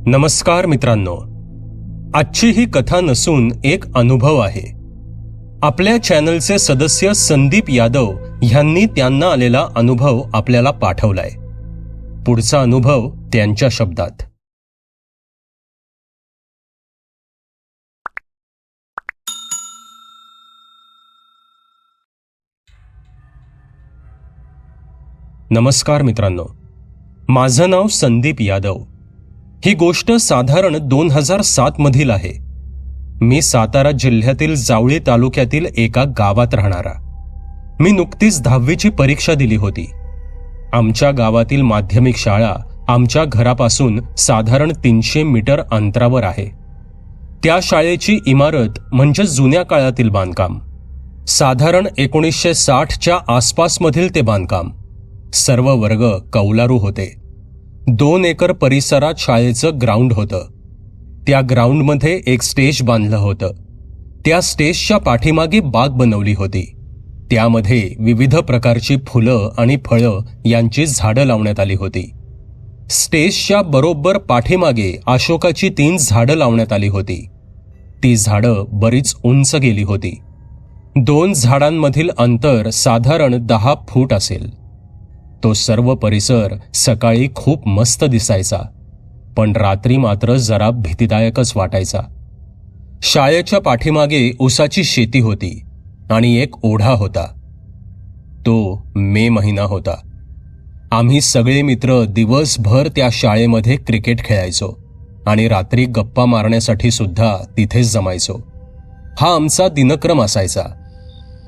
नमस्कार मित्रांनो, आजची ही कथा नसून एक अनुभव आहे. आपल्या चॅनलचे सदस्य संदीप यादव ह्यांनी त्यांना आलेला अनुभव आपल्याला पाठवलाय. पुढचा अनुभव त्यांच्या शब्दात. नमस्कार मित्रांनो, माझं नाव संदीप यादव. ही गोष्ट साधारण 2007 मधील आहे. मी सातारा जिल्ह्यातील जावळी तालुक्यातील एका गावात राहणारा. मी नुकतीच 10वीची परीक्षा दिली होती. आमच्या गावातील माध्यमिक शाळा आमच्या घरापासून साधारण 300 मीटर अंतरावर आहे. त्या शाळेची इमारत म्हणजे जुन्या काळातील बांधकाम. साधारण 1960च्या आसपासमधील ते बांधकाम. सर्व वर्ग कौलारू होते. 2 एकर परिसरात शाळेचं ग्राउंड होतं. त्या ग्राउंडमध्ये एक स्टेज बांधलं होतं. त्या स्टेजच्या पाठीमागे बाग बनवली होती. त्यामध्ये विविध प्रकारची फुलं आणि फळं यांची झाडं लावण्यात आली होती. स्टेजच्या बरोबर पाठीमागे अशोकाची 3 झाडं लावण्यात आली होती. ती झाडं बरीच उंच गेली होती. 2 झाडांमधील अंतर साधारण 10 फूट असेल. तो सर्व परिसर सकाळी खूप मस्त दिसायचा, पण रात्री मात्र जरा भीतीदायकच वाटायचा. शाळेच्या पाठीमागे ऊसाची शेती होती आणि एक ओढा होता. तो मे महिना होता. आम्ही सगळे मित्र दिवसभर त्या शाळेमध्ये क्रिकेट खेळायचो आणि रात्री गप्पा मारण्यासाठी सुद्धा तिथेच जमायचो. हा आमचा दिनक्रम असायचा.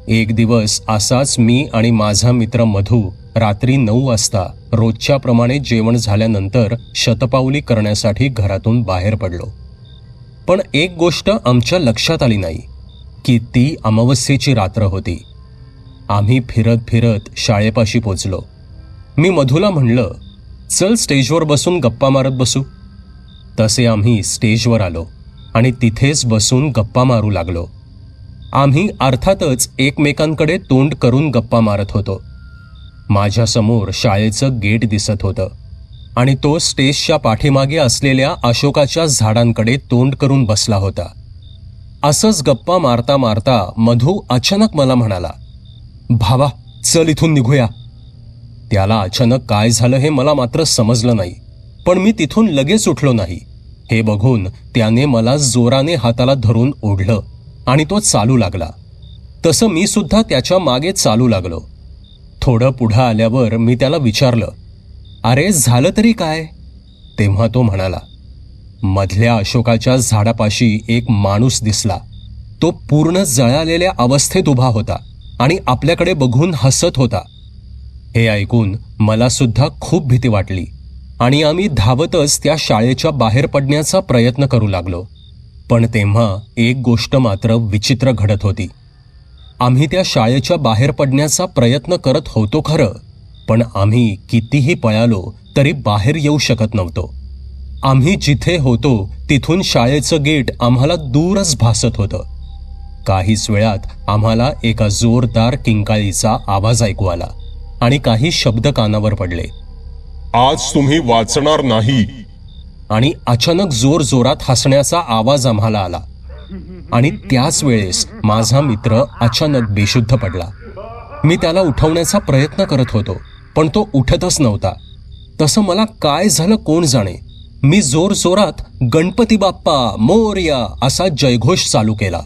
एक दिवस असाच मी आणि माझा मित्र मधू रात्री 9 वाजता रोजच्या प्रमाणे जेवण झाल्यानंतर शतपावली करण्यासाठी घरातून बाहेर पडलो. पण एक गोष्ट आमच्या लक्षात आली नाही की ती अमावस्येची रात्र होती. आम्ही फिरत फिरत शाळेपाशी पोचलो. मी मधूला म्हणलं, चल स्टेजवर बसून गप्पा मारत बसू. तसे आम्ही स्टेजवर आलो आणि तिथेच बसून गप्पा मारू लागलो. आम्ही अर्थातच एकमेकांकडे तोंड करून गप्पा मारत होतो. माझ्यासमोर शाळेचं गेट दिसत होतं आणि तो स्टेजच्या पाठीमागे असलेल्या अशोकाच्या झाडांकडे तोंड करून बसला होता. असंच गप्पा मारता मारता मधू अचानक मला म्हणाला, भावा चल इथून निघूया. त्याला अचानक काय झालं हे मला मात्र समजलं नाही, पण मी तिथून लगेच उठलो नाही. हे बघून त्याने मला जोराने हाताला धरून ओढलं आणि तो चालू लागला. तसं मी सुद्धा त्याच्या मागे चालू लागलो. थोडं पुढं आल्यावर मी त्याला विचारलं, अरे झालं तरी काय? तेव्हा तो म्हणाला, मधल्या अशोकाच्या झाडापाशी एक माणूस दिसला. तो पूर्ण जळालेल्या अवस्थेत उभा होता आणि आपल्याकडे बघून हसत होता. हे ऐकून मला सुद्धा खूप भीती वाटली आणि आम्ही धावतच त्या शाळेच्या बाहेर पडण्याचा प्रयत्न करू लागलो. पण तेव्हा एक गोष्ट मात्र विचित्र घडत होती. आम्ही त्या शाळेच्या बाहेर पडण्याचा प्रयत्न करत होतो खरं, पण आम्ही कितीही पळालो तरी बाहेर येऊ शकत नव्हतो. आम्ही जिथे होतो तिथून शाळेचं गेट आम्हाला दूरच भासत होतं. काहीच वेळात आम्हाला एका जोरदार किंकाळीचा आवाज ऐकू आला आणि काही शब्द कानावर पडले. आज तुम्ही वाचणार नाही. आणि अचानक जोरजोरात हसण्याचा आवाज आम्हाला आला आणि त्याच वेळेस माझा मित्र अचानक बेशुद्ध पडला. मी त्याला उठवण्याचा प्रयत्न करत होतो, पण तो उठतच नव्हता. तसं मला काय झालं कोण जाणे. मी जोरजोरात गणपती बाप्पा मोरया असा जयघोष चालू केला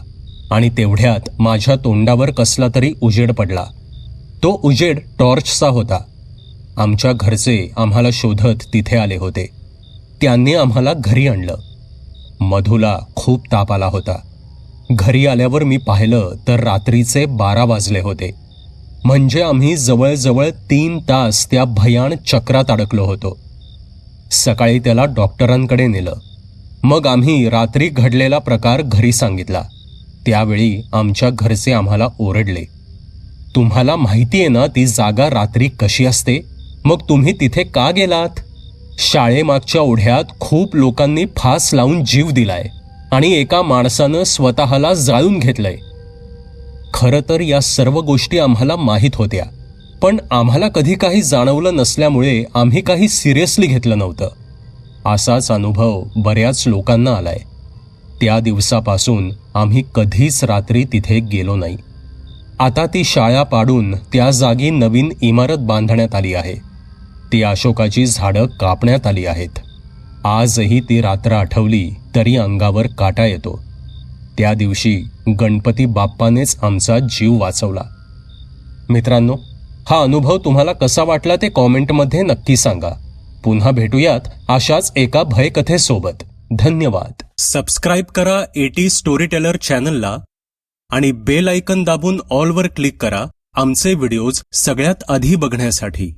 आणि तेवढ्यात माझ्या तोंडावर कसला तरी उजेड पडला. तो उजेड टॉर्चचा होता. आमच्या घरचे आम्हाला शोधत तिथे आले होते. त्यांनी आम्हाला घरी आणलं. मधूला खूप ताप आला होता. घरी आल्यावर मी पाहिलं तर रात्रीचे 12 वाजले होते. म्हणजे आम्ही जवळजवळ 3 तास त्या भयान चक्रात अडकलो होतो. सकाळी त्याला डॉक्टरांकडे नेलं. मग आम्ही रात्री घडलेला प्रकार घरी सांगितला. त्यावेळी आमच्या घरचे आम्हाला ओरडले, तुम्हाला माहिती आहे ना ती जागा रात्री कशी असते, मग तुम्ही तिथे का गेलात? शाळेमागच्या ओढ्यात खूप लोकांनी फास लावून जीव दिलाय आणि एका माणसानं स्वतःला जाळून घेतलंय. खरं तर या सर्व गोष्टी आम्हाला माहीत होत्या, पण आम्हाला कधी काही जाणवलं नसल्यामुळे आम्ही काही सिरियसली घेतलं नव्हतं. असाच अनुभव बऱ्याच लोकांना आलाय. त्या दिवसापासून आम्ही कधीच रात्री तिथे गेलो नाही. आता ती शाळा पाडून त्या जागी नवीन इमारत बांधण्यात आली आहे. ती अशोकाची झाडं कापण्यात आली आहेत. आजही ती रात्र आठवली तरी अंगावर काटा येतो. त्या दिवशी गणपती बाप्पानेच आमचा जीव वाचवला. मित्रांनो, हा अनुभव तुम्हाला कसा वाटला ते कॉमेंटमध्ये नक्की सांगा. पुन्हा भेटूयात अशाच एका भयकथेसोबत. धन्यवाद. सबस्क्राईब करा एटी स्टोरी टेलर चॅनलला आणि बेल आयकन दाबून ऑलवर क्लिक करा आमचे व्हिडिओज सगळ्यात आधी बघण्यासाठी.